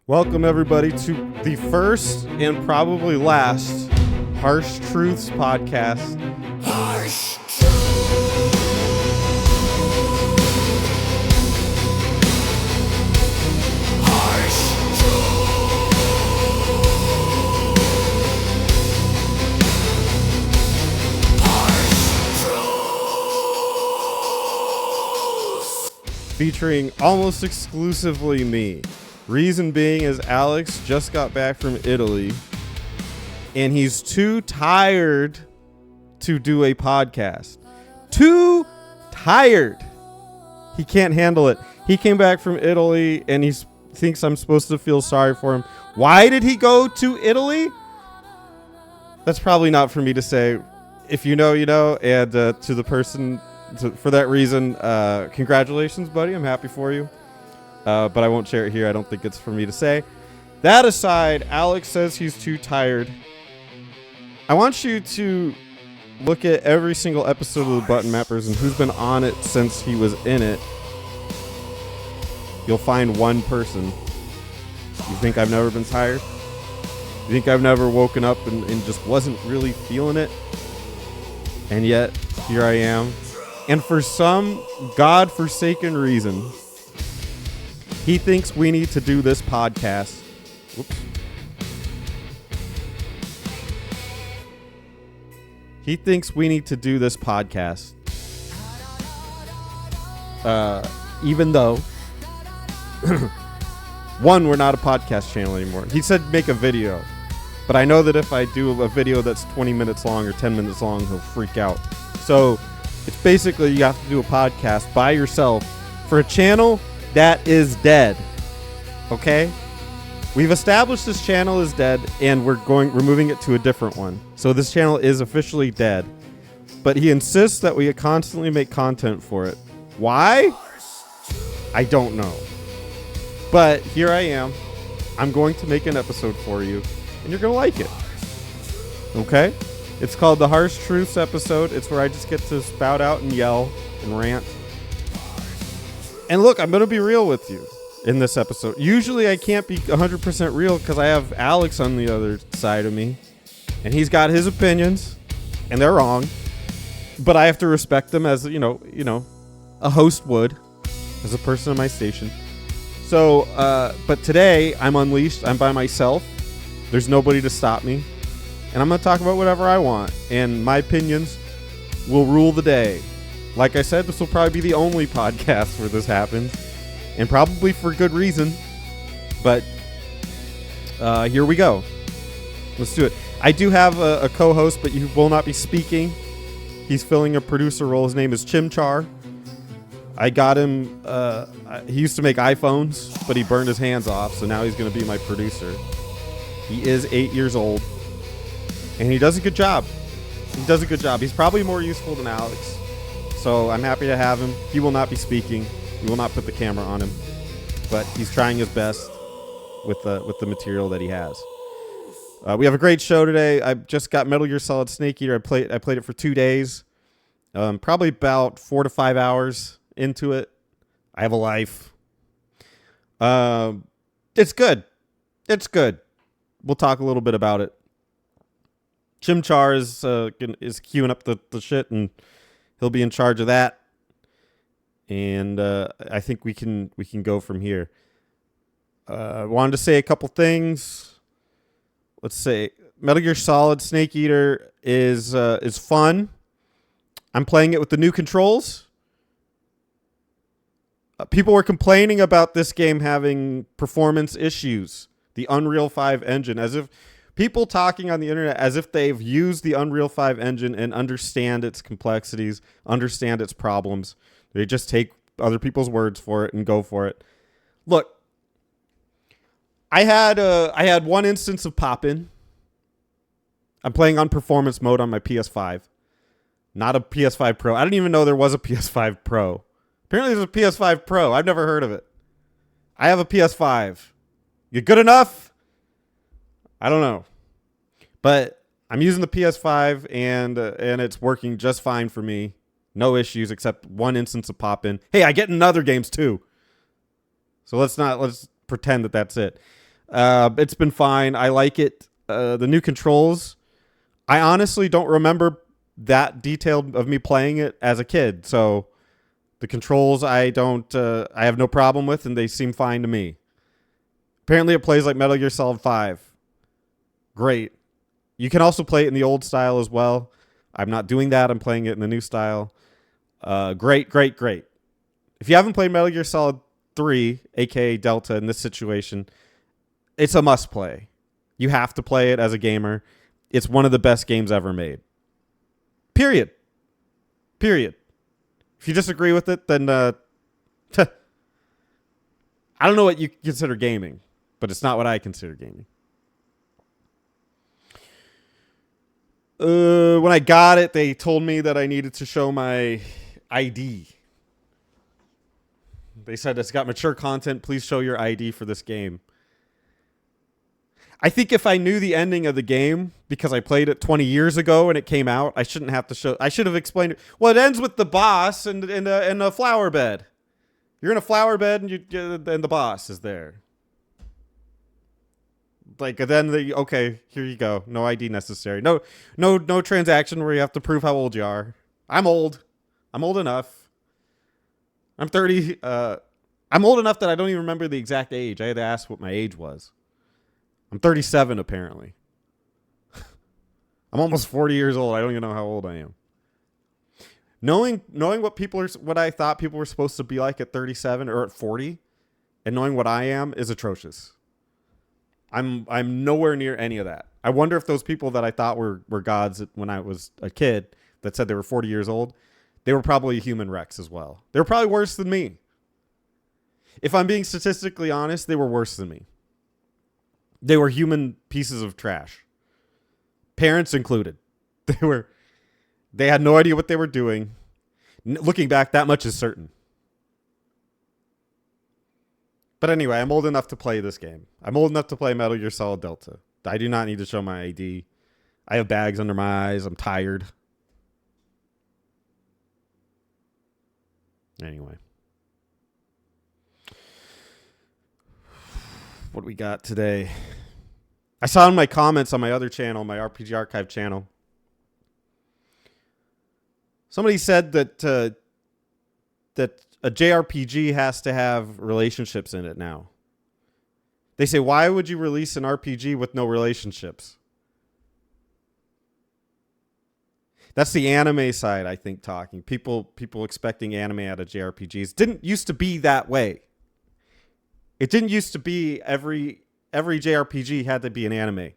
Welcome, everybody, to the first and probably last Harsh Truths podcast. Harsh Featuring almost exclusively me. Reason being is Alex just got back from Italy and he's too tired to do a podcast. Too tired. He can't handle it. He came back from Italy and he thinks I'm supposed to feel sorry for him. Why did he go to Italy? That's probably not for me to say. If you know, you know. And to the person, for that reason, congratulations, buddy. I'm happy for you. But I won't share it here. I don't think it's for me to say. That aside, Alex says he's too tired. I want you to look at every single episode of the Button Mappers and who's been on it since he was in it. You'll find one person. You think I've never been tired? You think I've never woken up and just wasn't really feeling it? And yet, here I am. And for some godforsaken reason, he thinks we need to do this podcast. Whoops. He thinks we need to do this podcast. Even though, one, we're not a podcast channel anymore. He said make a video. But I know that if I do a video that's 20 minutes long or 10 minutes long, he'll freak out. So it's basically you have to do a podcast by yourself for a channel that is dead. Okay? We've established this channel is dead and we're moving it to a different one. So this channel is officially dead. But he insists that we constantly make content for it. Why? I don't know. But here I am. I'm going to make an episode for you and you're going to like it. Okay? It's called the Harsh Truths episode. It's where I just get to spout out and yell and rant. And look, I'm going to be real with you in this episode. Usually I can't be 100% real because I have Alex on the other side of me. And he's got his opinions. And they're wrong. But I have to respect them as, you know, a host would. As a person on my station. So, but today I'm unleashed. I'm by myself. There's nobody to stop me. And I'm going to talk about whatever I want. And my opinions will rule the day. Like I said, this will probably be the only podcast where this happens. And probably for good reason. But here we go. Let's do it. I do have a co-host, but you will not be speaking. He's filling a producer role. His name is Chimchar. I got him. He used to make iPhones, but he burned his hands off. So now he's going to be my producer. He is 8 years old. And he does a good job. He does a good job. He's probably more useful than Alex. So I'm happy to have him. He will not be speaking. We will not put the camera on him. But he's trying his best with the material that he has. We have a great show today. I just got Metal Gear Solid Snake Eater. I played it for 2 days. Probably about 4 to 5 hours into it. I have a life. It's good. It's good. We'll talk a little bit about it. Chimchar is queuing up the shit, and he'll be in charge of that. And I think we can go from here. Wanted to say a couple things. Let's say Metal Gear Solid Snake Eater is fun. I'm playing it with the new controls. People were complaining about this game having performance issues. The Unreal 5 engine, as if people talking on the internet as if they've used the Unreal 5 engine and understand its complexities, understand its problems. They just take other people's words for it and go for it. Look, I had one instance of pop-in. I'm playing on performance mode on my PS5. Not a PS5 Pro. I didn't even know there was a PS5 Pro. Apparently there's a PS5 Pro. I've never heard of it. I have a PS5. You good enough? I don't know. But I'm using the PS5 and it's working just fine for me. No issues except one instance of pop-in. Hey, I get in other games too. So let's pretend that that's it. It's been fine. I like it. The new controls, I honestly don't remember that detailed of me playing it as a kid. So the controls I have no problem with, and they seem fine to me. Apparently it plays like Metal Gear Solid 5. Great. You can also play it in the old style as well. I'm not doing that. I'm playing it in the new style. Great. If you haven't played Metal Gear Solid 3, aka Delta, in this situation, it's a must play. You have to play it as a gamer. It's one of the best games ever made. Period. If you disagree with it, then I don't know what you consider gaming, but it's not what I consider gaming. When I got it, they told me that I needed to show my ID. They said it's got mature content. Please show your ID for this game. I think if I knew the ending of the game because I played it 20 years ago and it came out, I shouldn't have to show. I should have explained it. Well, it ends with the boss and in a flower bed. You're in a flower bed and the boss is there. Like then okay, here you go. No ID necessary. No transaction where you have to prove how old you are. I'm old. I'm old enough. I'm 30. I'm old enough that I don't even remember the exact age. I had to ask what my age was. I'm 37 apparently. I'm almost 40 years old. I don't even know how old I am. Knowing what I thought people were supposed to be like at 37 or at 40, and knowing what I am is atrocious. I'm nowhere near any of that. I wonder if those people that I thought were gods when I was a kid that said they were 40 years old, they were probably human wrecks as well. They were probably worse than me. If I'm being statistically honest, they were worse than me. They were human pieces of trash. Parents included. They had no idea what they were doing. Looking back, that much is certain. But anyway, I'm old enough to play this game. I'm old enough to play Metal Gear Solid Delta. I do not need to show my ID. I have bags under my eyes. I'm tired. Anyway. What do we got today? I saw in my comments on my other channel, my RPG Archive channel, somebody said that a JRPG has to have relationships in it now. They say, why would you release an RPG with no relationships? That's the anime side, I think, talking. People expecting anime out of JRPGs. Didn't used to be that way. It didn't used to be every JRPG had to be an anime.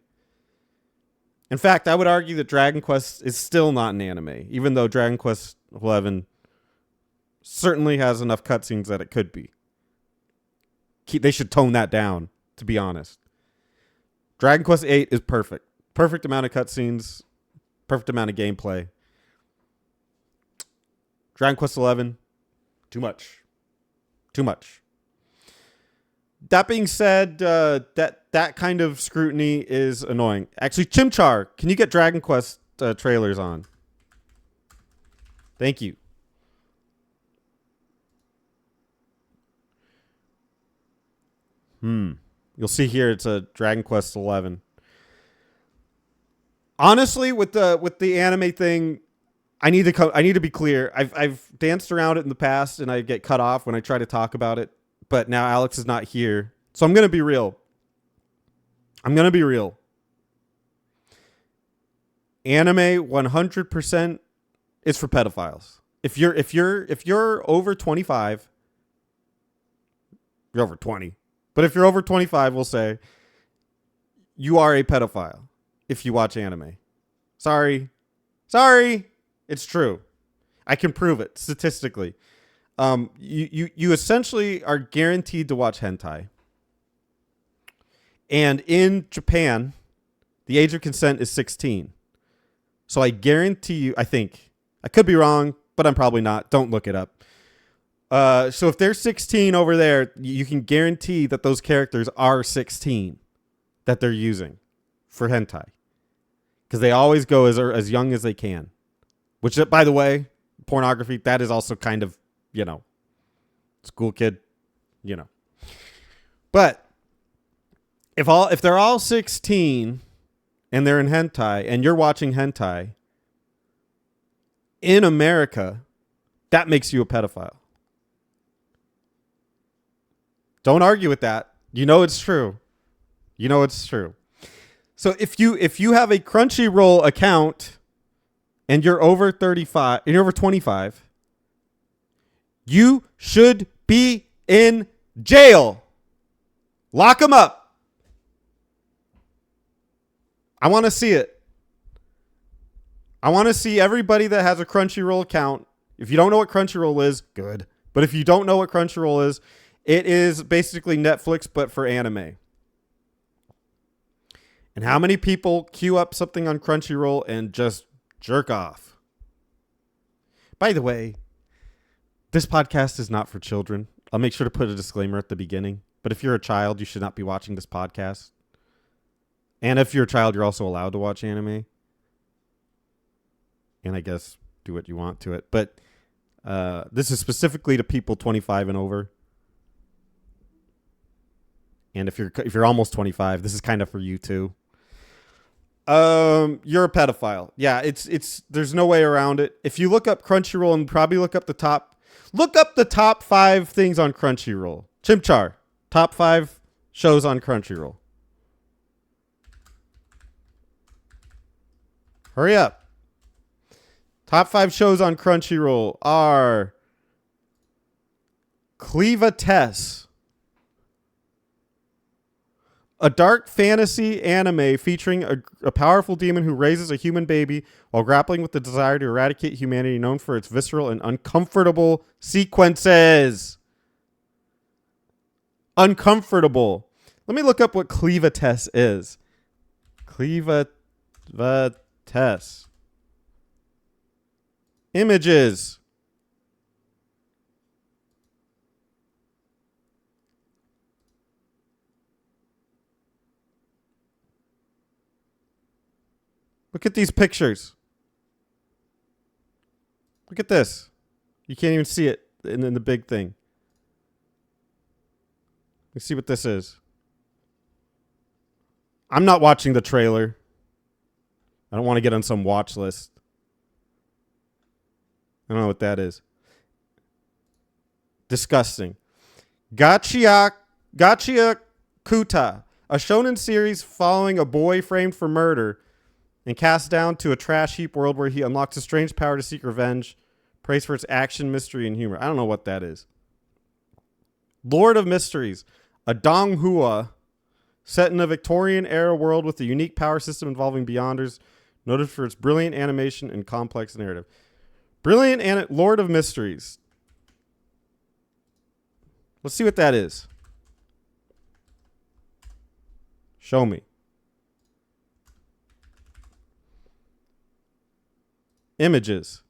In fact, I would argue that Dragon Quest is still not an anime, even though Dragon Quest XI certainly has enough cutscenes that it could be. They should tone that down, to be honest. Dragon Quest VIII is perfect. Perfect amount of cutscenes, perfect amount of gameplay. Dragon Quest XI, too much. That being said, that kind of scrutiny is annoying. Actually, Chimchar, can you get Dragon Quest trailers on? Thank you. You'll see here it's a Dragon Quest XI. Honestly, with the anime thing, I need to be clear. I've danced around it in the past, and I get cut off when I try to talk about it. But now Alex is not here. So I'm going to be real. Anime 100% is for pedophiles. If you're over 25, you're over 20. But if you're over 25, we'll say you are a pedophile if you watch anime. Sorry. It's true. I can prove it statistically. You essentially are guaranteed to watch hentai. And in Japan, the age of consent is 16. So I guarantee you, I think, I could be wrong, but I'm probably not. Don't look it up. So if they're 16 over there, you can guarantee that those characters are 16 that they're using for hentai. Because they always go as young as they can. Which, by the way, pornography, that is also kind of, school kid, But If they're all 16 and they're in hentai and you're watching hentai in America, that makes you a pedophile. Don't argue with that. You know it's true. You know it's true. So if you have a Crunchyroll account and you're over 35 and you're over 25, you should be in jail. Lock them up. I want to see it. I want to see everybody that has a Crunchyroll account. If you don't know what Crunchyroll is, good. But if you don't know what Crunchyroll is, it is basically Netflix, but for anime. And how many people queue up something on Crunchyroll and just jerk off? By the way, this podcast is not for children. I'll make sure to put a disclaimer at the beginning. But if you're a child, you should not be watching this podcast. And if you're a child, you're also allowed to watch anime. And I guess do what you want to it. But this is specifically to people 25 and over. And if you're almost 25, this is kind of for you too. You're a pedophile. Yeah, it's there's no way around it. If you look up Crunchyroll and probably look up the top 5 things on Crunchyroll. Chimchar, top 5 shows on Crunchyroll. Hurry up. Top 5 shows on Crunchyroll are Cleva Tess, a dark fantasy anime featuring a powerful demon who raises a human baby while grappling with the desire to eradicate humanity, known for its visceral and uncomfortable sequences. Uncomfortable. Let me look up what Cleva Tess is. Cleva Tess. Images. Look at these pictures. Look at this. You can't even see it in the big thing. Let's see what this is. I'm not watching the trailer. I don't want to get on some watch list. I don't know what that is. Disgusting. Gachia Kuta, a shonen series following a boy framed for murder and cast down to a trash heap world where he unlocks a strange power to seek revenge, praised for its action, mystery, and humor. I don't know what that is. Lord of Mysteries, a Donghua set in a Victorian-era world with a unique power system involving Beyonders, noted for its brilliant animation and complex narrative. Brilliant Lord of Mysteries. Let's see what that is. Show me. Images.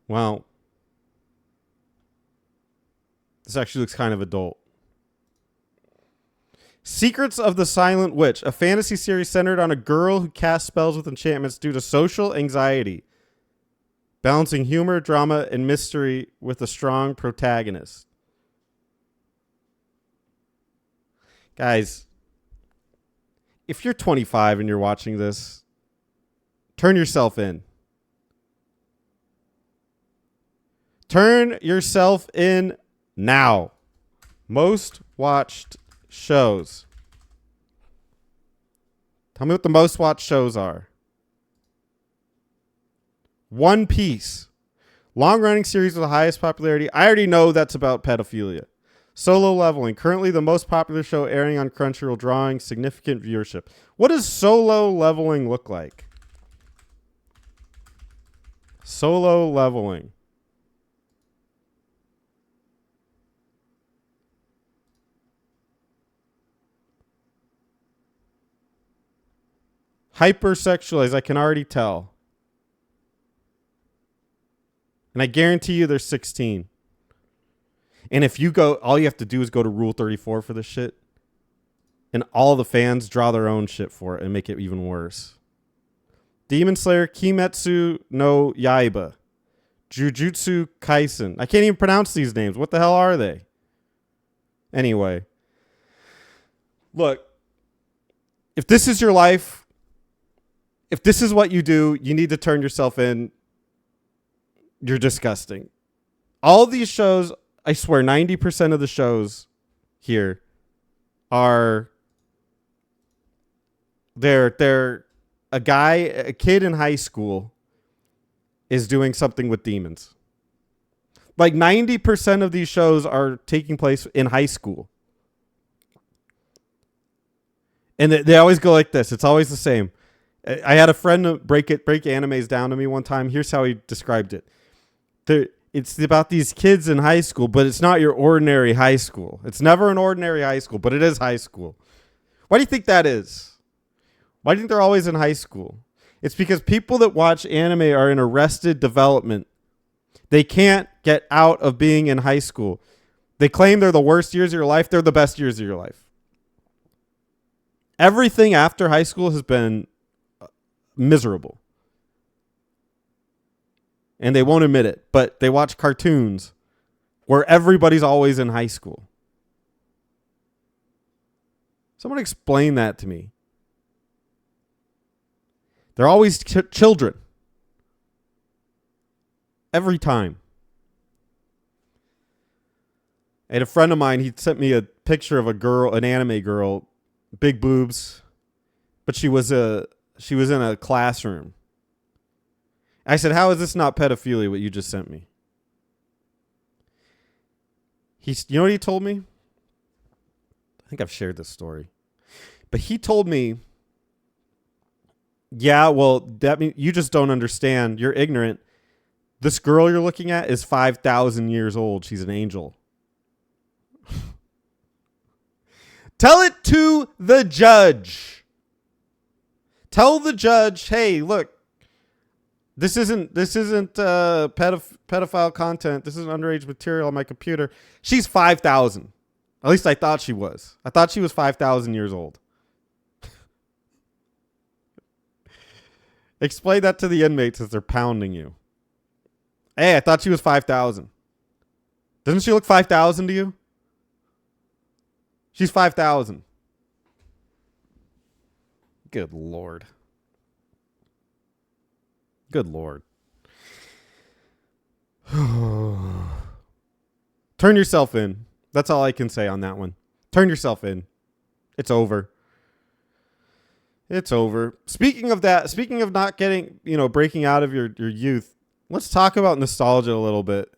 Wow. This actually looks kind of adult. Secrets of the Silent Witch, a fantasy series centered on a girl who casts spells with enchantments due to social anxiety, balancing humor, drama, and mystery with a strong protagonist. Guys, if you're 25 and you're watching this, turn yourself in. Turn yourself in now. Most watched shows. Tell me what the most watched shows are. One Piece. Long-running series with the highest popularity. I already know that's about pedophilia. Solo Leveling. Currently the most popular show airing on Crunchyroll, drawing significant viewership. What does Solo Leveling look like? Solo Leveling. Hypersexualized, I can already tell. And I guarantee you they're 16. And if you go, all you have to do is go to Rule 34 for this shit. And all the fans draw their own shit for it and make it even worse. Demon Slayer Kimetsu no Yaiba. Jujutsu Kaisen. I can't even pronounce these names. What the hell are they? Anyway. Look. If this is your life, if this is what you do, you need to turn yourself in. You're disgusting. All these shows, I swear 90% of the shows here are they're a kid in high school is doing something with demons. Like 90% of these shows are taking place in high school. And they always go like this. It's always the same. I had a friend break animes down to me one time. Here's how he described it. It's about these kids in high school, but it's not your ordinary high school. It's never an ordinary high school, but it is high school. Why do you think that is? Why do you think they're always in high school? It's because people that watch anime are in arrested development. They can't get out of being in high school. They claim they're the worst years of your life. They're the best years of your life. Everything after high school has been miserable. And they won't admit it, but they watch cartoons where everybody's always in high school. Someone explain that to me. They're always children. Every time. I had a friend of mine, he sent me a picture of a girl, an anime girl, big boobs, but she was in a classroom. I said, "How is this not pedophilia, what you just sent me?" You know what he told me? I think I've shared this story. But he told me, "Yeah, well, that means you just don't understand. You're ignorant. This girl you're looking at is 5,000 years old. She's an angel." Tell it to the judge. Tell the judge, "Hey, look, this isn't pedophile content. This isn't underage material on my computer. She's 5,000. At least I thought she was. I thought she was 5,000 years old." Explain that to the inmates as they're pounding you. "Hey, I thought she was 5,000. Doesn't she look 5,000 to you? She's 5,000. Good Lord. Good Lord. Turn yourself in. That's all I can say on that one. Turn yourself in. It's over. It's over. Speaking of that, speaking of not getting, breaking out of your youth, let's talk about nostalgia a little bit.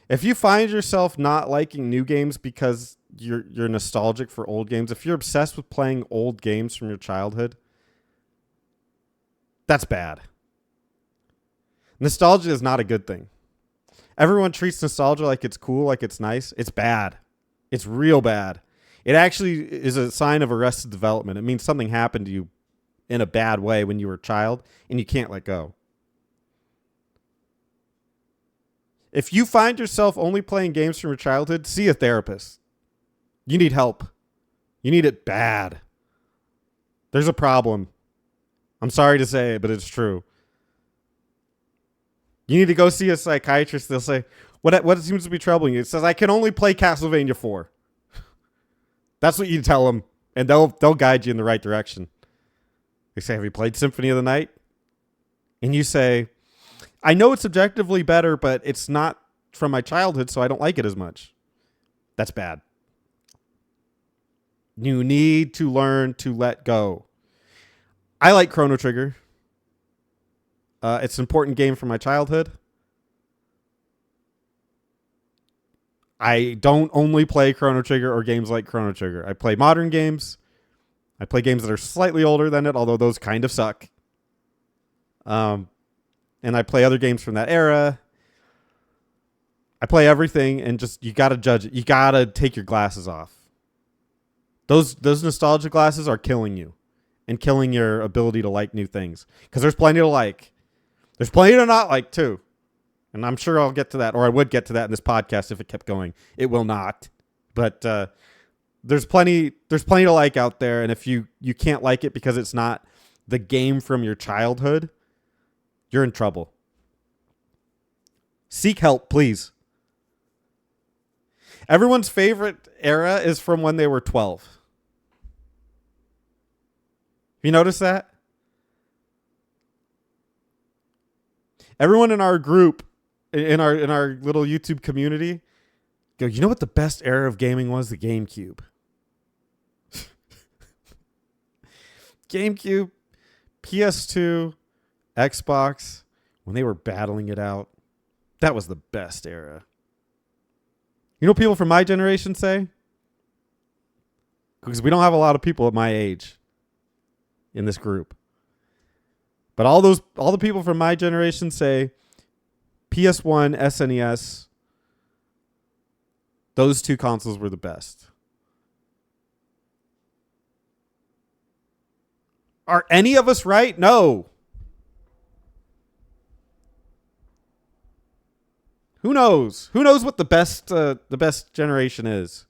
If you find yourself not liking new games because you're nostalgic for old games, if you're obsessed with playing old games from your childhood, that's bad. Nostalgia is not a good thing. Everyone treats nostalgia like it's cool, like it's nice. It's bad. It's real bad. It actually is a sign of arrested development. It means something happened to you in a bad way when you were a child and you can't let go. If you find yourself only playing games from your childhood, see a therapist. You need help. You need it bad. There's a problem. I'm sorry to say it, but it's true. You need to go see a psychiatrist. They'll say, what seems to be troubling you? It says, "I can only play Castlevania 4. That's what you tell them, and they'll guide you in the right direction. They say, "Have you played Symphony of the Night?" And you say, "I know it's objectively better, but it's not from my childhood, so I don't like it as much." That's bad. You need to learn to let go. I like Chrono Trigger. It's an important game from my childhood. I don't only play Chrono Trigger or games like Chrono Trigger. I play modern games. I play games that are slightly older than it, although those kind of suck. And I play other games from that era. I play everything, and just, you got to judge it. You got to take your glasses off. Those nostalgia glasses are killing you and killing your ability to like new things. Because there's plenty to like. There's plenty to not like, too. And I'm sure I'll get to that, or I would get to that in this podcast if it kept going. It will not. But there's plenty to like out there, and if you can't like it because it's not the game from your childhood, you're in trouble. Seek help, please. Everyone's favorite era is from when they were 12. You notice that? Everyone in our group, in our little YouTube community, go, you know what the best era of gaming was? The GameCube. GameCube, PS2, Xbox, when they were battling it out. That was the best era. You know what people from my generation say? Because we don't have a lot of people at my age in this group. But all the people from my generation say PS1, SNES, those two consoles were the best. Are any of us right? No. Who knows? Who knows what the best generation is?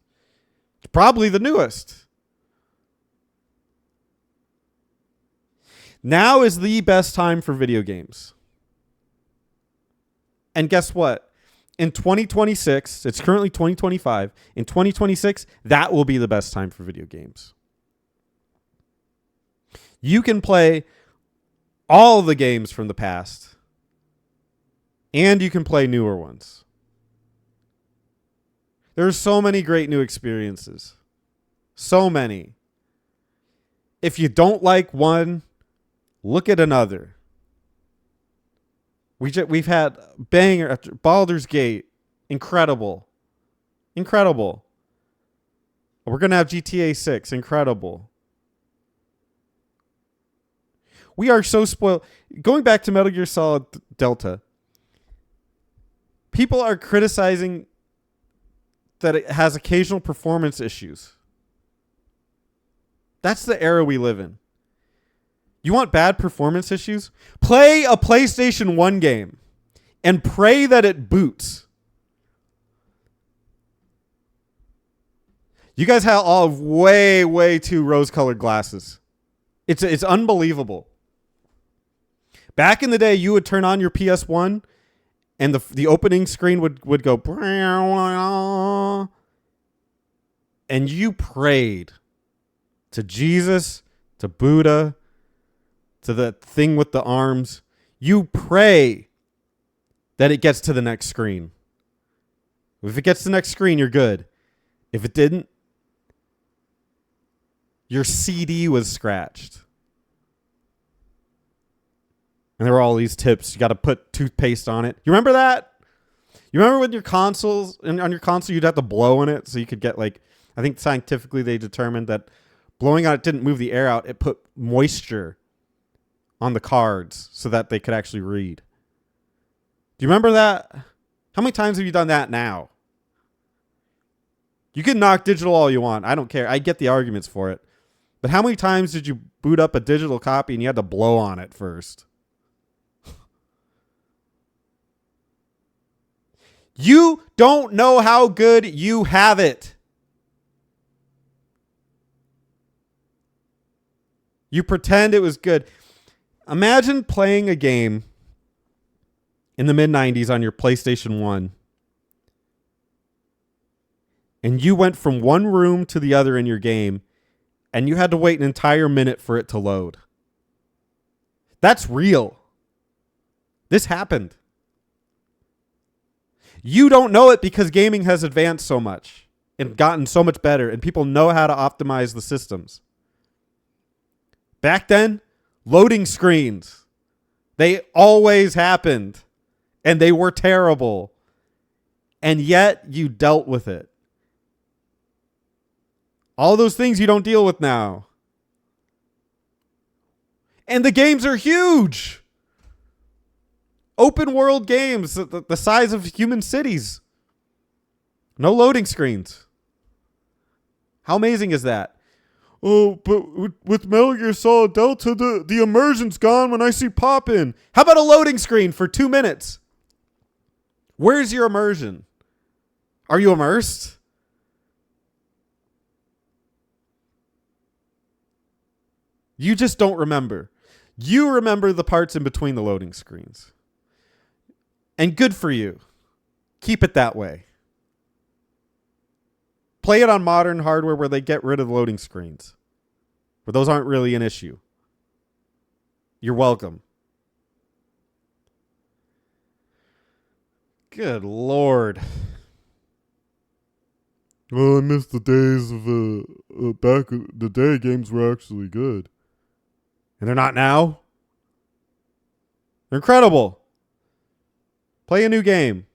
Probably the newest. Now is the best time for video games. And guess what? In 2026, it's currently 2025. In 2026, that will be the best time for video games. You can play all the games from the past, and you can play newer ones. There's so many great new experiences. So many. If you don't like one, look at another. We've had banger after Baldur's Gate. Incredible. Incredible. We're going to have GTA 6. Incredible. We are so spoiled. Going back to Metal Gear Solid Delta, people are criticizing that it has occasional performance issues. That's the era we live in. You want bad performance issues? Play a PlayStation 1 game and pray that it boots. You guys have all way, way too rose-colored glasses. It's unbelievable. Back in the day, you would turn on your PS1 and the opening screen would go, and you prayed to Jesus, to Buddha, to the thing with the arms. You pray that it gets to the next screen. If it gets to the next screen, you're good. If it didn't, your CD was scratched. And there were all these tips. You got to put toothpaste on it. You remember that? You remember with your consoles, and on your console, you'd have to blow on it so you could get, like, I think scientifically they determined that blowing on it didn't move the air out. It put moisture on the cards so that they could actually read. Do you remember that? How many times have you done that now? You can knock digital all you want. I don't care. I get the arguments for it. But how many times did you boot up a digital copy and you had to blow on it first? You don't know how good you have it. You pretend it was good. Imagine playing a game in the mid-90s on your PlayStation 1. And you went from one room to the other in your game, and you had to wait an entire minute for it to load. That's real. This happened. You don't know it because gaming has advanced so much and gotten so much better, and people know how to optimize the systems. Back then, loading screens, they always happened, and they were terrible, and yet you dealt with it. All those things you don't deal with now. And the games are huge. Open world games, the size of human cities. No loading screens. How amazing is that? Oh, but with Metal Gear Solid Delta, the immersion's gone when I see Poppin'. How about a loading screen for 2 minutes? Where's your immersion? Are you immersed? You just don't remember. You remember the parts in between the loading screens. And good for you. Keep it that way. Play it on modern hardware where they get rid of the loading screens, where those aren't really an issue. You're welcome. Good Lord. Oh, I miss the days of back the day games were actually good. And they're not now? They're incredible. Play a new game.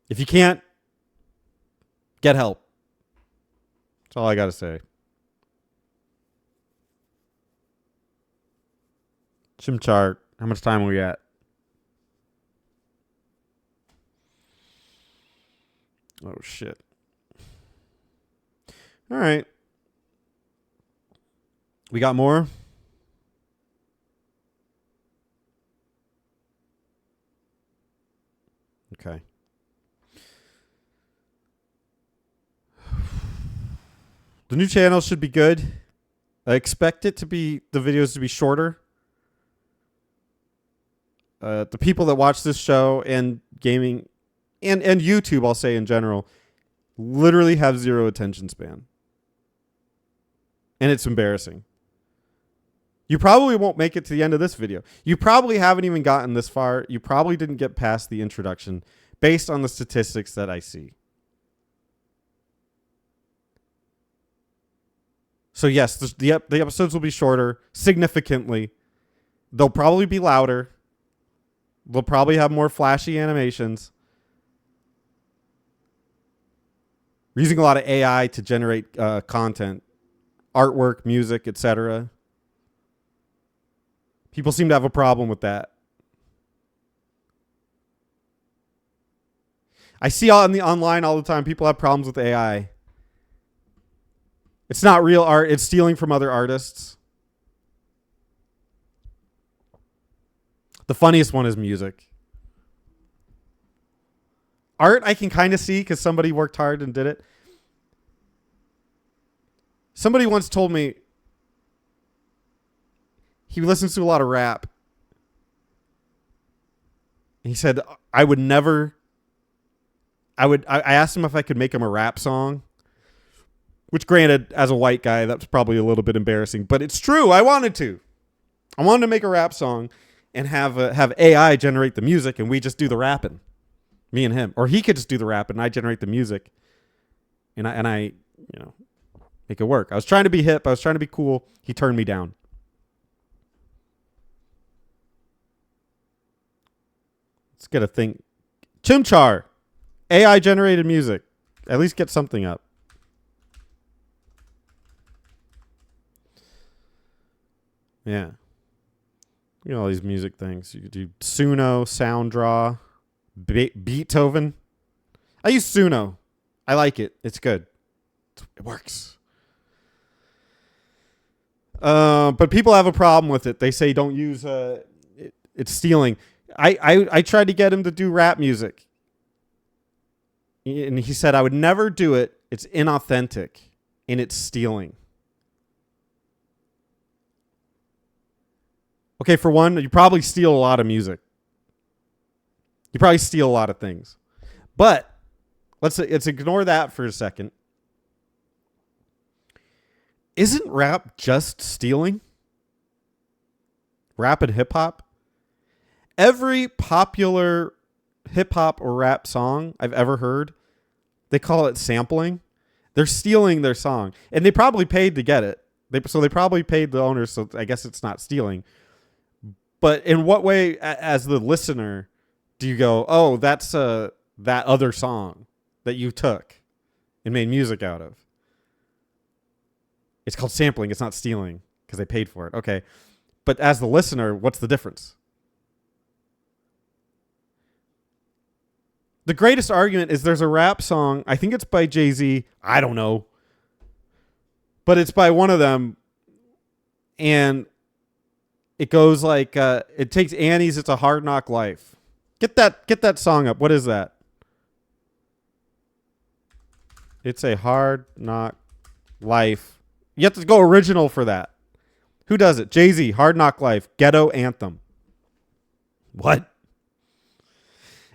If you can't, get help. That's all I got to say. Chimchar, how much time are we at? Oh, shit. All right. We got more? Okay. The new channel should be good. I expect it to be, the videos to be shorter. The people that watch this show and gaming and YouTube, I'll say in general, literally have zero attention span. And it's embarrassing. You probably won't make it to the end of this video. You probably haven't even gotten this far. You probably didn't get past the introduction based on the statistics that I see. So yes, the episodes will be shorter significantly. They'll probably be louder. They'll probably have more flashy animations. We're using a lot of AI to generate content, artwork, music, etc. People seem to have a problem with that. I see on the online all the time, people have problems with AI. It's not real art. It's stealing from other artists. The funniest one is music. Art, I can kind of see because somebody worked hard and did it. Somebody once told me he listens to a lot of rap. He said, I asked him if I could make him a rap song. Which, granted, as a white guy, that's probably a little bit embarrassing. But it's true. I wanted to make a rap song and have AI generate the music, and we just do the rapping, me and him. Or he could just do the rapping, and I generate the music, and I make it work. I was trying to be hip. I was trying to be cool. He turned me down. Let's get a thing. Chimchar, AI generated music. At least get something up. Yeah. You know all these music things. You could do Suno, SoundDraw, Beethoven. I use Suno. I like it. It's good. It works. But people have a problem with it. They say don't use it's stealing. I tried to get him to do rap music. And he said I would never do it. It's inauthentic and it's stealing. Okay, for one, you probably steal a lot of music. You probably steal a lot of things. But let's ignore that for a second. Isn't rap just stealing? Rap and hip hop? Every popular hip hop or rap song I've ever heard, they call it sampling. They're stealing their song. And they probably paid to get it. So they probably paid the owners, so I guess it's not stealing. But in what way, as the listener, do you go, oh, that's that other song that you took and made music out of? It's called sampling. It's not stealing because they paid for it. Okay. But as the listener, what's the difference? The greatest argument is there's a rap song. I think it's by Jay-Z. I don't know. But it's by one of them. And it goes like, it takes Annie's It's a Hard Knock Life. Get that song up. What is that? It's a Hard Knock Life. You have to go original for that. Who does it? Jay-Z, Hard Knock Life, Ghetto Anthem. What?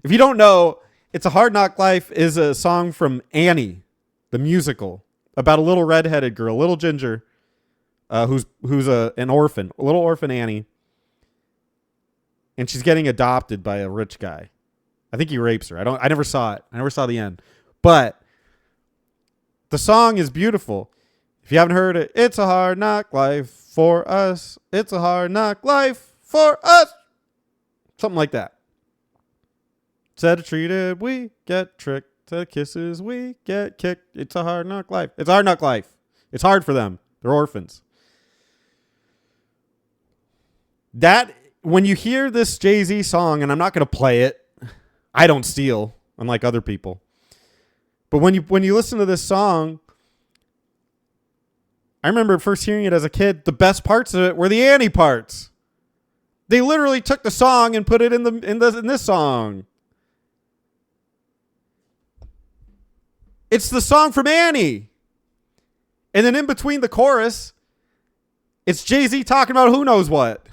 If you don't know, It's a Hard Knock Life is a song from Annie, the musical, about a little redheaded girl, little ginger, who's an orphan, a little orphan Annie, and she's getting adopted by a rich guy. I think he rapes her. I never saw it. I never saw the end, but the song is beautiful. If you haven't heard it, it's a hard knock life for us. It's a hard knock life for us. Something like that. Said or treated, we get tricked. To kisses, we get kicked. It's a hard knock life. It's a hard knock life. It's hard for them. They're orphans. That, when you hear this Jay-Z song, and I'm not going to play it, I don't steal, unlike other people. But when you listen to this song, I remember first hearing it as a kid. The best parts of it were the Annie parts. They literally took the song and put it in this song. It's the song from Annie. And then in between the chorus, it's Jay-Z talking about who knows what.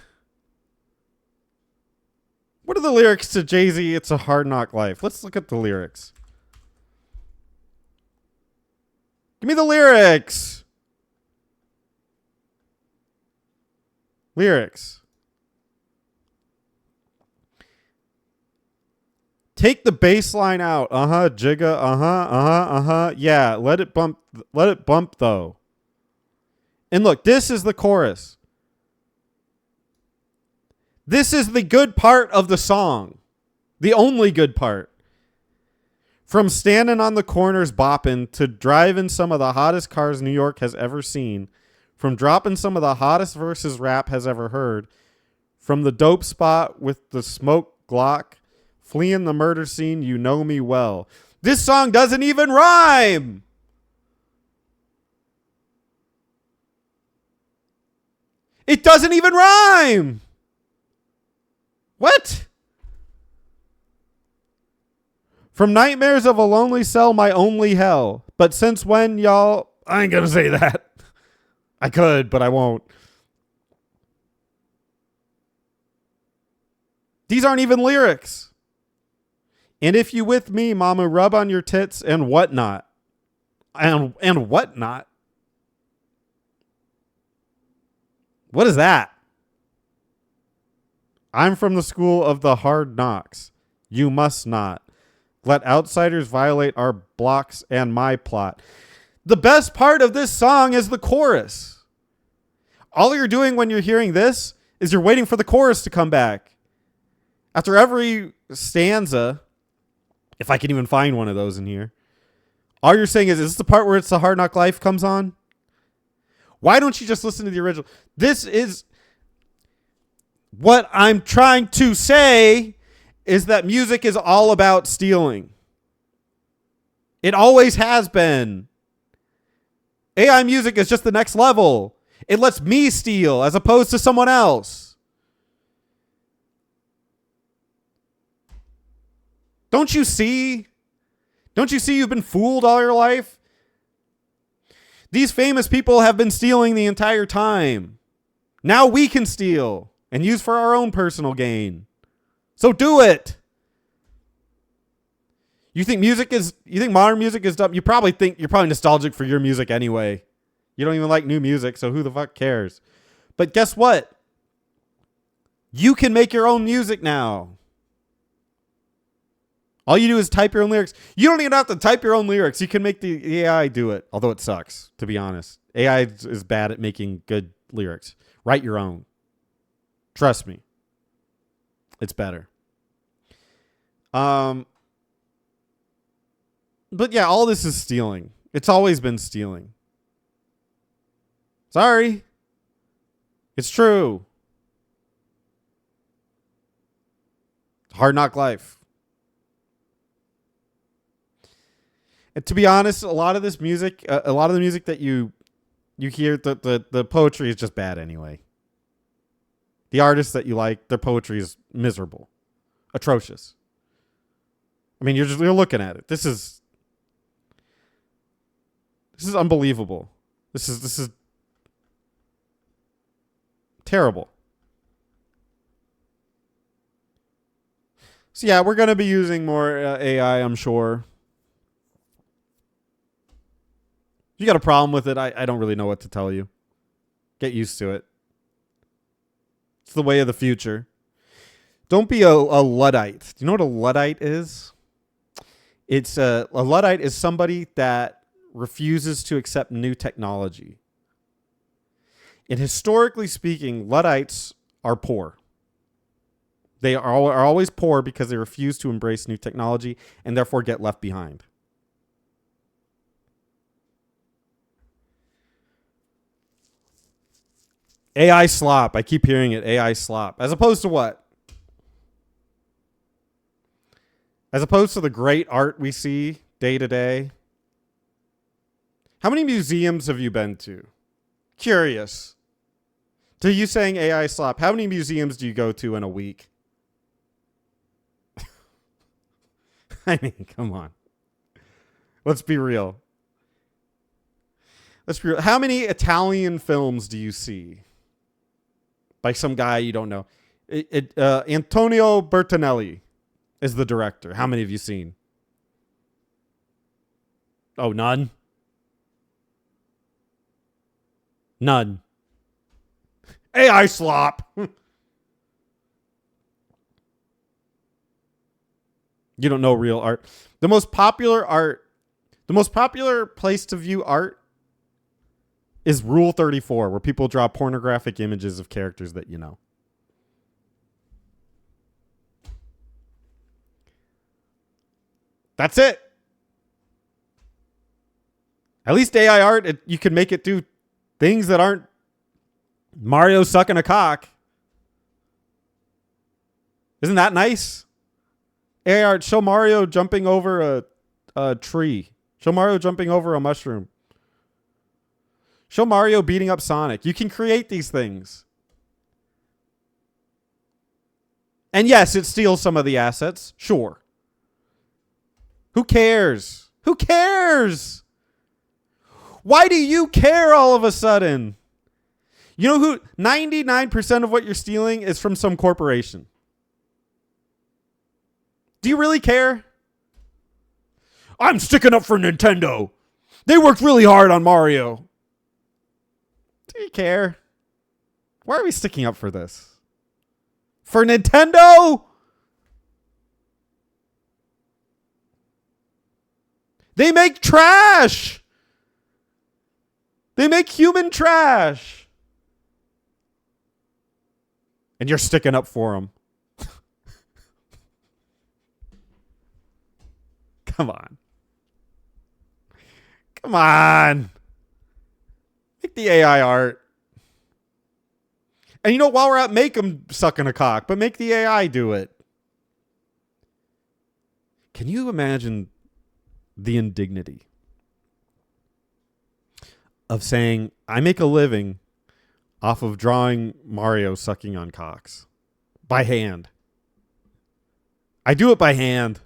What are the lyrics to Jay-Z, It's a Hard Knock Life? Let's look at the lyrics. Give me the lyrics. Lyrics. Take the bass line out. Jigga. Yeah, let it bump though. And look, this is the chorus. This is the good part of the song. The only good part. From standing on the corners bopping to driving some of the hottest cars New York has ever seen. From dropping some of the hottest verses rap has ever heard. From the dope spot with the smoke Glock. Fleeing the murder scene, you know me well. This song doesn't even rhyme. It doesn't even rhyme. What? From nightmares of a lonely cell, my only hell. But since when, y'all... I ain't gonna say that. I could, but I won't. These aren't even lyrics. And if you with me, mama, rub on your tits and whatnot. And whatnot? What is that? I'm from the school of the hard knocks. You must not. Let outsiders violate our blocks and my plot. The best part of this song is the chorus. All you're doing when you're hearing this is you're waiting for the chorus to come back. After every stanza... If I can even find one of those in here. All you're saying is this the part where It's a Hard Knock Life comes on? Why don't you just listen to the original? This is what I'm trying to say is that music is all about stealing. It always has been. AI music is just the next level. It lets me steal as opposed to someone else. Don't you see? Don't you see you've been fooled all your life? These famous people have been stealing the entire time. Now we can steal and use for our own personal gain. So do it. You think modern music is dumb? You probably think you're probably nostalgic for your music anyway. You don't even like new music, so who the fuck cares? But guess what? You can make your own music now. All you do is type your own lyrics. You don't even have to type your own lyrics. You can make the AI do it, although it sucks, to be honest. AI is bad at making good lyrics. Write your own. Trust me. It's better. But yeah, all this is stealing. It's always been stealing. Sorry. It's true. Hard Knock Life. And to be honest, a lot of this music, a lot of the music that you hear, the poetry is just bad anyway. The artists that you like, their poetry is miserable, atrocious. I mean, you're looking at it. This is unbelievable. This is Terrible. So yeah, we're going to be using more AI, I'm sure. If you got a problem with it, I don't really know what to tell you. Get used to it. It's the way of the future. Don't be a Luddite. Do you know what a Luddite is? It's a Luddite is somebody that refuses to accept new technology. And historically speaking, Luddites are poor. They are always poor because they refuse to embrace new technology and therefore get left behind. AI slop. I keep hearing it. AI slop. As opposed to what? As opposed to the great art we see day to day. How many museums have you been to? Curious. To you saying AI slop, how many museums do you go to in a week? I mean, come on. Let's be real. How many Italian films do you see? By some guy you don't know. Antonio Bertinelli is the director. How many have you seen? Oh, none? None. AI slop. You don't know real art. The most popular place to view art is Rule 34, where people draw pornographic images of characters that you know. That's it. At least AI art, you can make it do things that aren't Mario sucking a cock. Isn't that nice? AI art, show Mario jumping over a tree. Show Mario jumping over a mushroom. Show Mario beating up Sonic. You can create these things. And yes, it steals some of the assets. Sure. Who cares? Who cares? Why do you care all of a sudden? You know who? 99% of what you're stealing is from some corporation. Do you really care? I'm sticking up for Nintendo. They worked really hard on Mario. Do you care? Why are we sticking up for this? For Nintendo? They make trash. They make human trash. And you're sticking up for them. Come on. Come on. Make the AI art. And you know, while we're at, make them sucking a cock, but make the AI do it. Can you imagine the indignity of saying, I make a living off of drawing Mario sucking on cocks by hand. I do it by hand.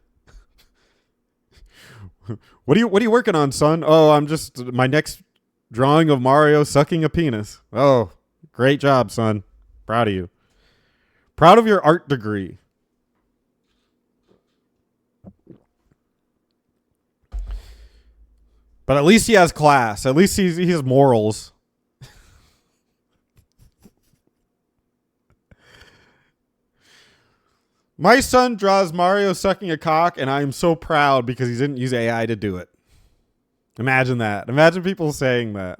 What are you working on, son? Oh, I'm just my next drawing of Mario sucking a penis. Oh, great job, son. Proud of you. Proud of your art degree. But at least he has class. At least he has morals. My son draws Mario sucking a cock, and I am so proud because he didn't use AI to do it. Imagine that. Imagine people saying that.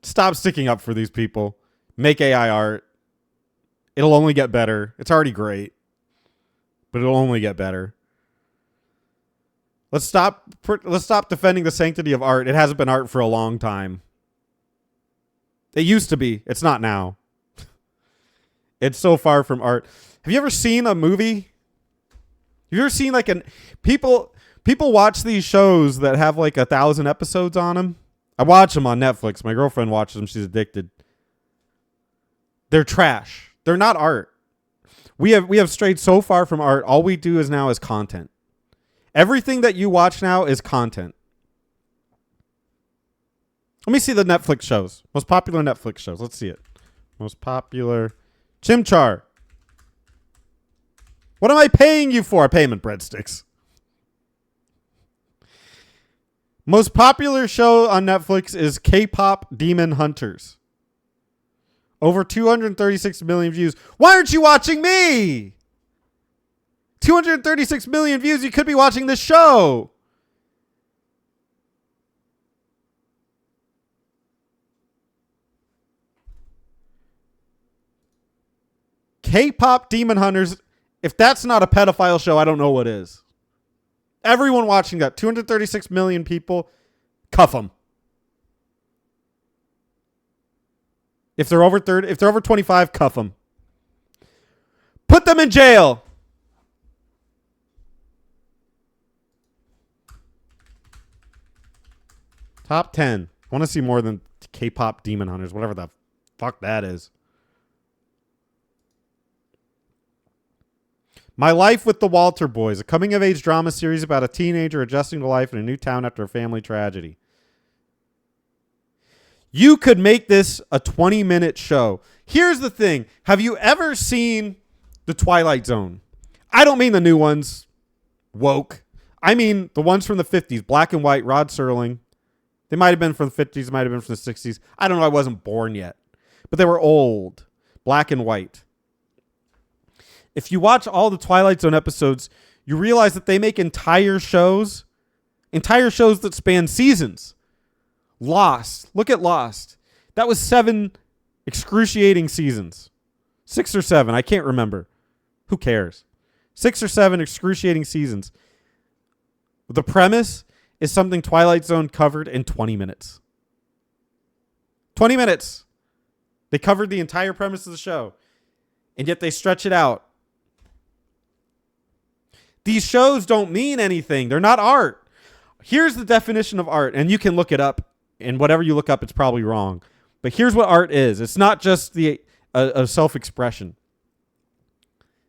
Stop sticking up for these people. Make AI art. It'll only get better. It's already great, but it'll only get better. Let's stop defending the sanctity of art. It hasn't been art for a long time. It used to be. It's not now. It's so far from art. Have you ever seen a movie? Have you ever seen like people watch these shows that have like 1,000 episodes on them? I watch them on Netflix. My girlfriend watches them. She's addicted. They're trash. They're not art. We have strayed so far from art. All we do is now is content. Everything that you watch now is content. Let me see the Netflix shows. Most popular Netflix shows. Let's see it. Most popular. Chimchar. What am I paying you for? Payment breadsticks. Most popular show on Netflix is K-pop Demon Hunters. Over 236 million views. Why aren't you watching me? 236 million views. You could be watching this show. K-pop Demon Hunters. If that's not a pedophile show, I don't know what is. Everyone watching that. 236 million people. Cuff them. If they're over 30, if they're over 25, cuff them. Put them in jail. Top 10. I want to see more than K-pop Demon Hunters, whatever the fuck that is. My Life with the Walter Boys, a coming-of-age drama series about a teenager adjusting to life in a new town after a family tragedy. You could make this a 20-minute show. Here's the thing. Have you ever seen The Twilight Zone? I don't mean the new ones, woke. I mean the ones from the 50s, black and white, Rod Serling. They might have been from the 50s, might have been from the 60s. I don't know. I wasn't born yet. But they were old, black and white. If you watch all the Twilight Zone episodes, you realize that they make entire shows that span seasons. Lost. Look at Lost. That was 7 excruciating seasons. 6 or 7. I can't remember. Who cares? 6 or 7 excruciating seasons. The premise is something Twilight Zone covered in 20 minutes. 20 minutes. They covered the entire premise of the show. And yet they stretch it out. These shows don't mean anything. They're not art. Here's the definition of art, and you can look it up, and whatever you look up, it's probably wrong. But here's what art is. It's not just a self-expression.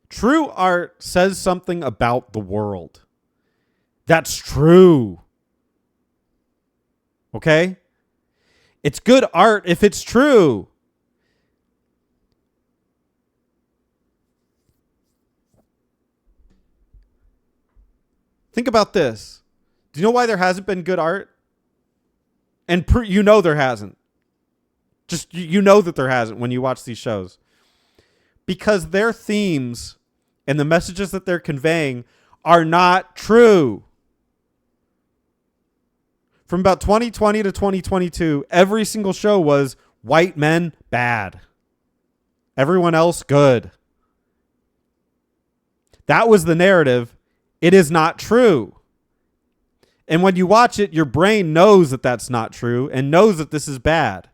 True art says something about the world. That's true. Okay? It's good art if it's true. Think about this. Do you know why there hasn't been good art? And you know there hasn't. Just you know that there hasn't when you watch these shows. Because their themes and the messages that they're conveying are not true. From about 2020 to 2022, every single show was white men bad. Everyone else good. That was the narrative. It is not true. And when you watch it, your brain knows that that's not true and knows that this is bad.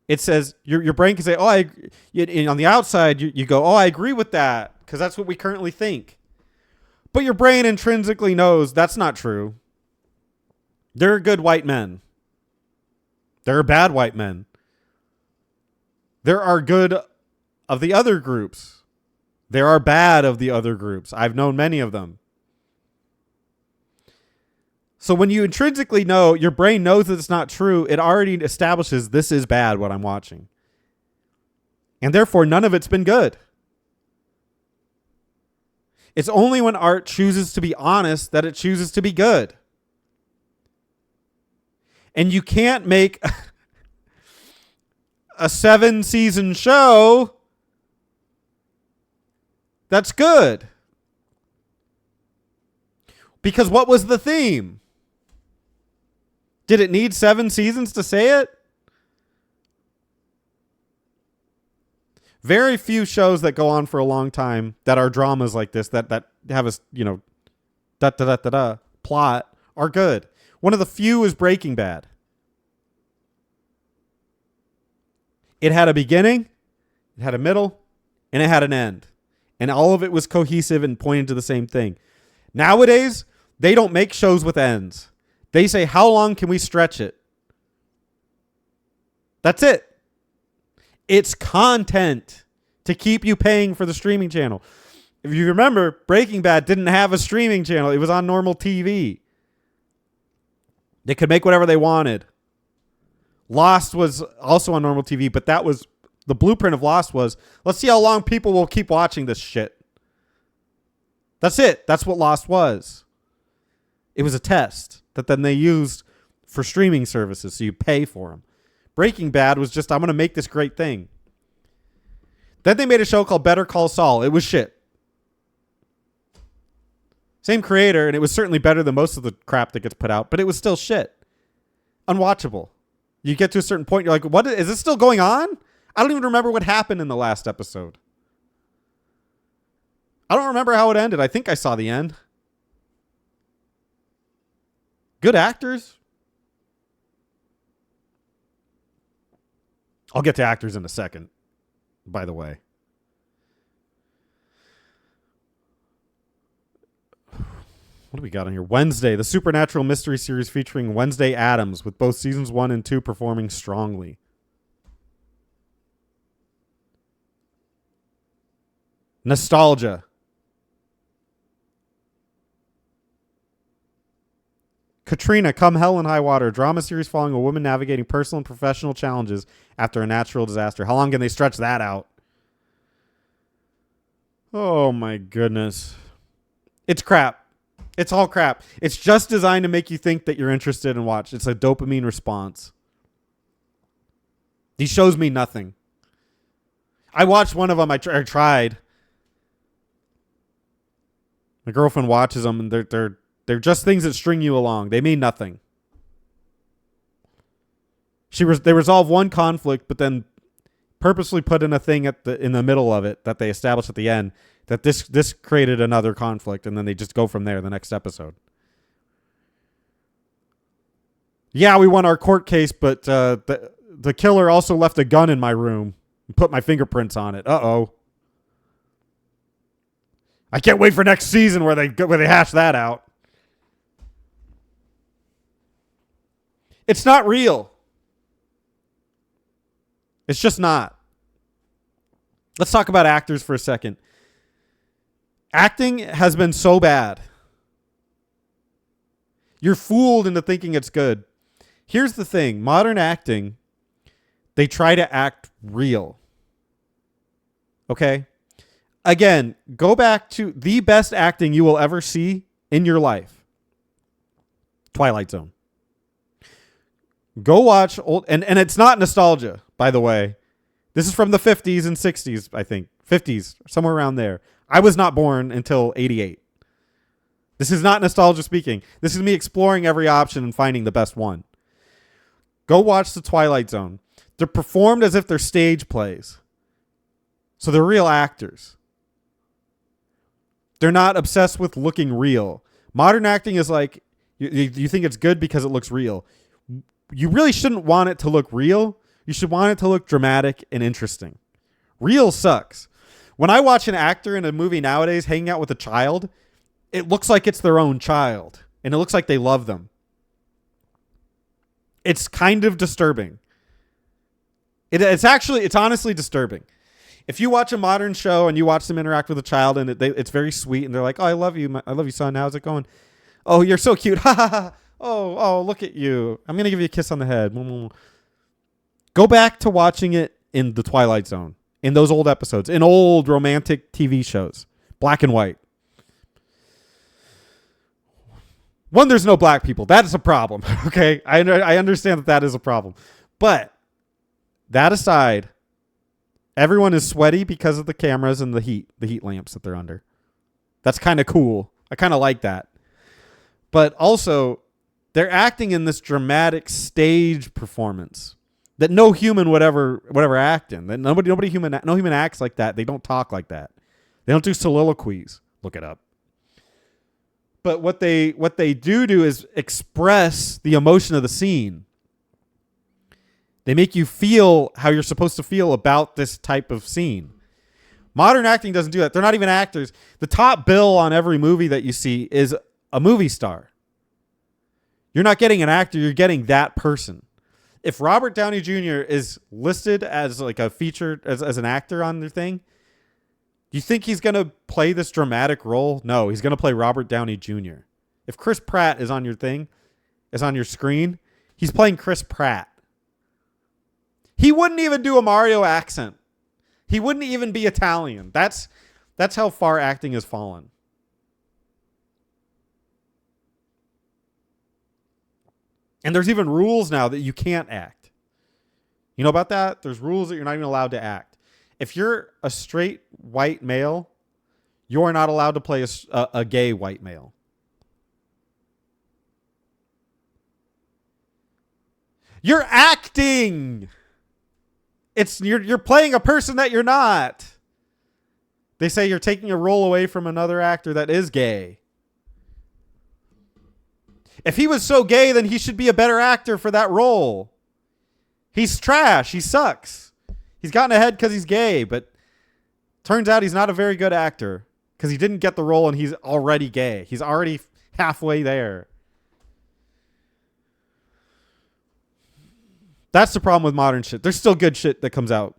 It says, your brain can say, on the outside, you go, I agree with that because that's what we currently think. But your brain intrinsically knows that's not true. There are good white men. There are bad white men. There are good of the other groups. There are bad of the other groups. I've known many of them. So when you intrinsically know, your brain knows that it's not true, it already establishes this is bad, what I'm watching. And therefore, none of it's been good. It's only when art chooses to be honest that it chooses to be good. And you can't make a 7-season show that's good. Because what was the theme? Did it need 7 seasons to say it? Very few shows that go on for a long time that are dramas like this that have a plot are good. One of the few is Breaking Bad. It had a beginning, it had a middle, and it had an end. And all of it was cohesive and pointed to the same thing. Nowadays, they don't make shows with ends. They say, how long can we stretch it? That's it. It's content to keep you paying for the streaming channel. If you remember, Breaking Bad didn't have a streaming channel. It was on normal TV. They could make whatever they wanted. Lost was also on normal TV, but that was the blueprint of Lost was, let's see how long people will keep watching this shit. That's it. That's what Lost was. It was a test that then they used for streaming services, so you pay for them. Breaking Bad was just, I'm going to make this great thing. Then they made a show called Better Call Saul. It was shit. Same creator, and it was certainly better than most of the crap that gets put out, but it was still shit. Unwatchable. You get to a certain point, you're like, what is this still going on? I don't even remember what happened in the last episode. I don't remember how it ended. I think I saw the end. Good actors. I'll get to actors in a second, by the way. What do we got on here? Wednesday, the supernatural mystery series featuring Wednesday Addams, with both seasons 1 and 2 performing strongly. Nostalgia. Katrina, Come Hell and High Water, drama series following a woman navigating personal and professional challenges after a natural disaster. How long can they stretch that out? Oh my goodness. It's crap. It's all crap. It's just designed to make you think that you're interested and watch. It's a dopamine response. These shows mean nothing. I watched one of them. I tried. My girlfriend watches them, and they're just things that string you along. They mean nothing. They resolve one conflict, but then purposely put in a thing in the middle of it that they established at the end that this created another conflict, and then they just go from there the next episode. Yeah, we won our court case, but the killer also left a gun in my room and put my fingerprints on it. Uh-oh. I can't wait for next season where they hash that out. It's not real. It's just not. Let's talk about actors for a second. Acting has been so bad. You're fooled into thinking it's good. Here's the thing. Modern acting, they try to act real. Okay? Again, go back to the best acting you will ever see in your life. Twilight Zone. Go watch old, and it's not nostalgia, by the way. This is from the 50s and 60s, I think. 50s, somewhere around there. I was not born until 88. This is not nostalgia speaking. This is me exploring every option and finding the best one. Go watch The Twilight Zone. They're performed as if they're stage plays. So they're real actors. They're not obsessed with looking real. Modern acting is like, you think it's good because it looks real. You really shouldn't want it to look real. You should want it to look dramatic and interesting. Real sucks. When I watch an actor in a movie nowadays hanging out with a child, it looks like it's their own child. And it looks like they love them. It's kind of disturbing. It's honestly disturbing. If you watch a modern show and you watch them interact with a child and it's very sweet and they're like, oh, I love you, son. How's it going? Oh, you're so cute. Ha ha ha. Oh, look at you. I'm going to give you a kiss on the head. Go back to watching it in The Twilight Zone, in those old episodes, in old romantic TV shows, black and white. One, there's no black people. That is a problem. Okay. I understand that is a problem. But that aside, everyone is sweaty because of the cameras and the heat lamps that they're under. That's kind of cool. I kind of like that. But also, they're acting in this dramatic stage performance that no human would ever act in. That no human acts like that. They don't talk like that. They don't do soliloquies. Look it up. But what they do is express the emotion of the scene. They make you feel how you're supposed to feel about this type of scene. Modern acting doesn't do that. They're not even actors. The top bill on every movie that you see is a movie star. You're not getting an actor. You're getting that person. If Robert Downey Jr. is listed as like a featured as an actor on their thing, do you think he's going to play this dramatic role? No, he's going to play Robert Downey Jr. If Chris Pratt is on your thing, is on your screen, he's playing Chris Pratt. He wouldn't even do a Mario accent. He wouldn't even be Italian. That's how far acting has fallen. And there's even rules now that you can't act. You know about that? There's rules that you're not even allowed to act. If you're a straight white male, you're not allowed to play a gay white male. You're acting. You're playing a person that you're not. They say you're taking a role away from another actor that is gay. If he was so gay, then he should be a better actor for that role. He's trash. He sucks. He's gotten ahead because he's gay, but turns out he's not a very good actor because he didn't get the role and he's already gay. He's already halfway there. That's the problem with modern shit. There's still good shit that comes out.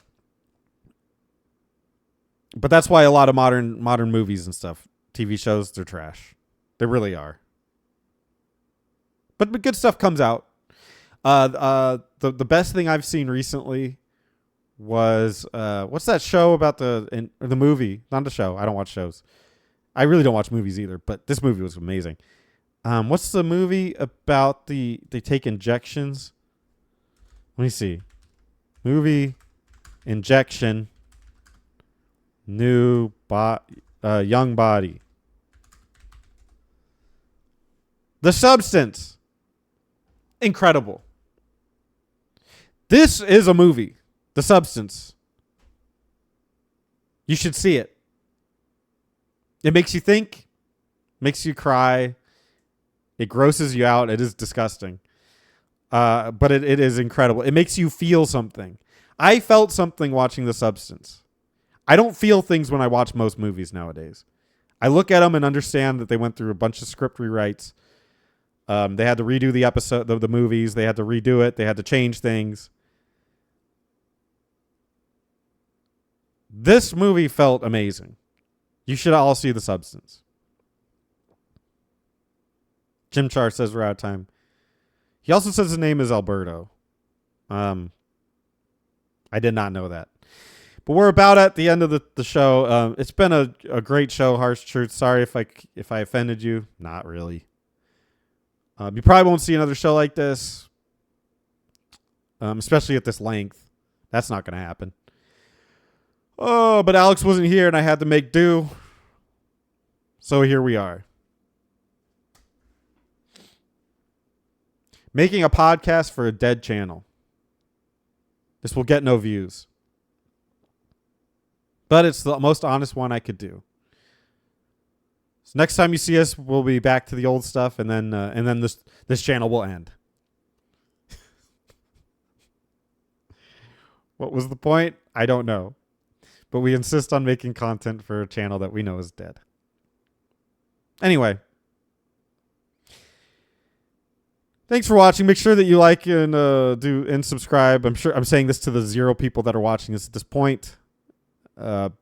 But that's why a lot of modern movies and stuff, TV shows, they're trash. They really are. But good stuff comes out. The best thing I've seen recently was what's that show about the movie? Not the show. I don't watch shows. I really don't watch movies either. But this movie was amazing. What's the movie about they take injections? Let me see. Movie Injection. Young Body. The Substance. Incredible. This is a movie. The Substance. You should see it. It makes you think. Makes you cry. It grosses you out. It is disgusting. But it is incredible. It makes you feel something. I felt something watching The Substance. I don't feel things when I watch most movies nowadays. I look at them and understand that they went through a bunch of script rewrites. They had to redo the episode, the movies. They had to redo it. They had to change things. This movie felt amazing. You should all see The Substance. Jim Char says we're out of time. He also says his name is Alberto. I did not know that. But we're about at the end of the show. It's been a great show, Harsh Truth. Sorry if I offended you. Not really. You probably won't see another show like this, especially at this length. That's not going to happen. Oh, but Alex wasn't here and I had to make do. So here we are. Making a podcast for a dead channel. This will get no views. But it's the most honest one I could do. So next time you see us, we'll be back to the old stuff, and then this channel will end. What was the point? I don't know. But we insist on making content for a channel that we know is dead. Anyway. Thanks for watching. Make sure that you like and subscribe. I'm saying this to the 0 people that are watching this at this point. Bye.